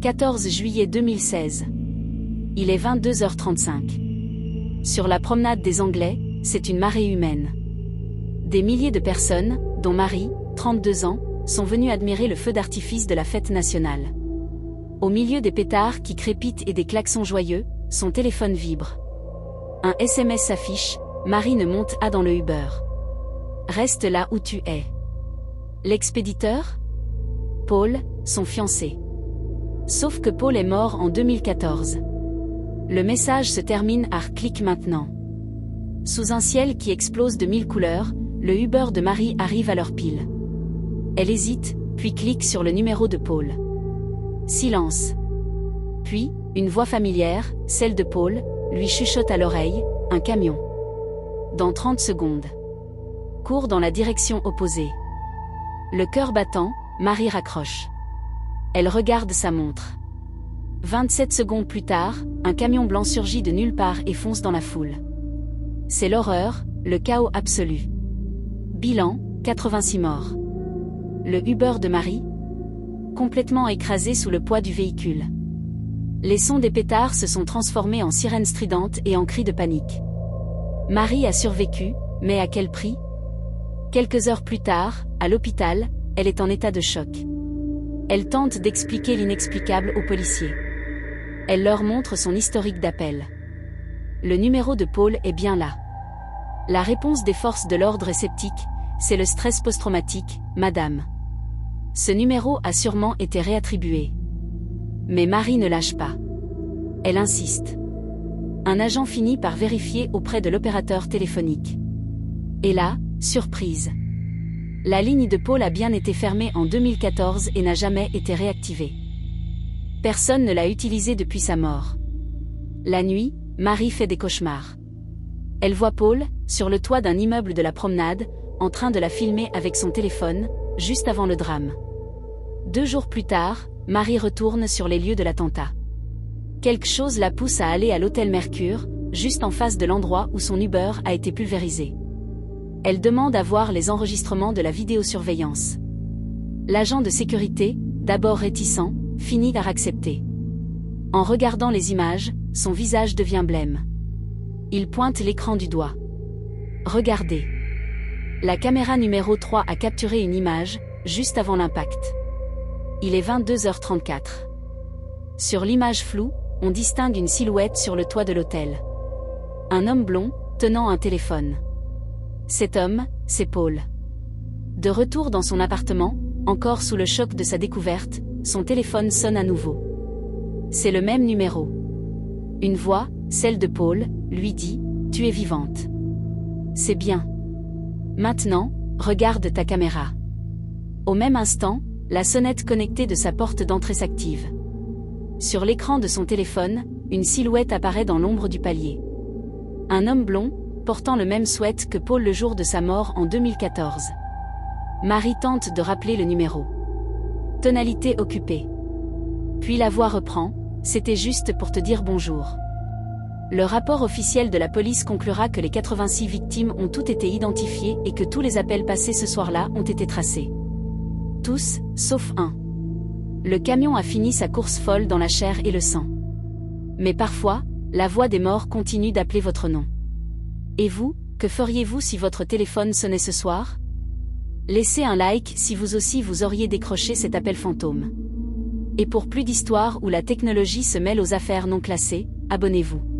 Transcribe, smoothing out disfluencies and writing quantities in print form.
14 juillet 2016. Il est 22h35. Sur la promenade des Anglais, c'est une marée humaine. Des milliers de personnes, dont Marie, 32 ans, sont venues admirer le feu d'artifice de la fête nationale. Au milieu des pétards qui crépitent et des klaxons joyeux, son téléphone vibre. Un SMS s'affiche, Marie ne monte pas dans le Uber. Reste là où tu es. L'expéditeur ? Paul, son fiancé. Sauf que Paul est mort en 2014. Le message se termine à « clique maintenant ». Sous un ciel qui explose de 1000 couleurs, le Uber de Marie arrive à l'heure pile. Elle hésite, puis clique sur le numéro de Paul. Silence. Puis, une voix familière, celle de Paul, lui chuchote à l'oreille, « un camion ». Dans 30 secondes. Court dans la direction opposée. Le cœur battant, Marie raccroche. Elle regarde sa montre. 27 secondes plus tard, un camion blanc surgit de nulle part et fonce dans la foule. C'est l'horreur, le chaos absolu. Bilan, 86 morts. Le Uber de Marie, complètement écrasé sous le poids du véhicule. Les sons des pétards se sont transformés en sirènes stridentes et en cris de panique. Marie a survécu, mais à quel prix ? Quelques heures plus tard, à l'hôpital, elle est en état de choc. Elle tente d'expliquer l'inexplicable aux policiers. Elle leur montre son historique d'appel. Le numéro de Paul est bien là. La réponse des forces de l'ordre est sceptique, c'est le stress post-traumatique, madame. Ce numéro a sûrement été réattribué. Mais Marie ne lâche pas. Elle insiste. Un agent finit par vérifier auprès de l'opérateur téléphonique. Et là, surprise. La ligne de Paul a bien été fermée en 2014 et n'a jamais été réactivée. Personne ne l'a utilisée depuis sa mort. La nuit, Marie fait des cauchemars. Elle voit Paul, sur le toit d'un immeuble de la promenade, en train de la filmer avec son téléphone, juste avant le drame. 2 jours plus tard, Marie retourne sur les lieux de l'attentat. Quelque chose la pousse à aller à l'hôtel Mercure, juste en face de l'endroit où son Uber a été pulvérisé. Elle demande à voir les enregistrements de la vidéosurveillance. L'agent de sécurité, d'abord réticent, finit par accepter. En regardant les images, son visage devient blême. Il pointe l'écran du doigt. Regardez. La caméra numéro 3 a capturé une image, juste avant l'impact. Il est 22h34. Sur l'image floue, on distingue une silhouette sur le toit de l'hôtel. Un homme blond, tenant un téléphone. Cet homme, c'est Paul. De retour dans son appartement, encore sous le choc de sa découverte, son téléphone sonne à nouveau. C'est le même numéro. Une voix, celle de Paul, lui dit « Tu es vivante. C'est bien. Maintenant, regarde ta caméra. » Au même instant, la sonnette connectée de sa porte d'entrée s'active. Sur l'écran de son téléphone, une silhouette apparaît dans l'ombre du palier. Un homme blond, portant le même sweat que Paul le jour de sa mort en 2014. Marie tente de rappeler le numéro. Tonalité occupée. Puis la voix reprend, « C'était juste pour te dire bonjour. » Le rapport officiel de la police conclura que les 86 victimes ont toutes été identifiées et que tous les appels passés ce soir-là ont été tracés. Tous, sauf un. Le camion a fini sa course folle dans la chair et le sang. Mais parfois, la voix des morts continue d'appeler votre nom. Et vous, que feriez-vous si votre téléphone sonnait ce soir ? Laissez un like si vous aussi vous auriez décroché cet appel fantôme. Et pour plus d'histoires où la technologie se mêle aux affaires non classées, abonnez-vous.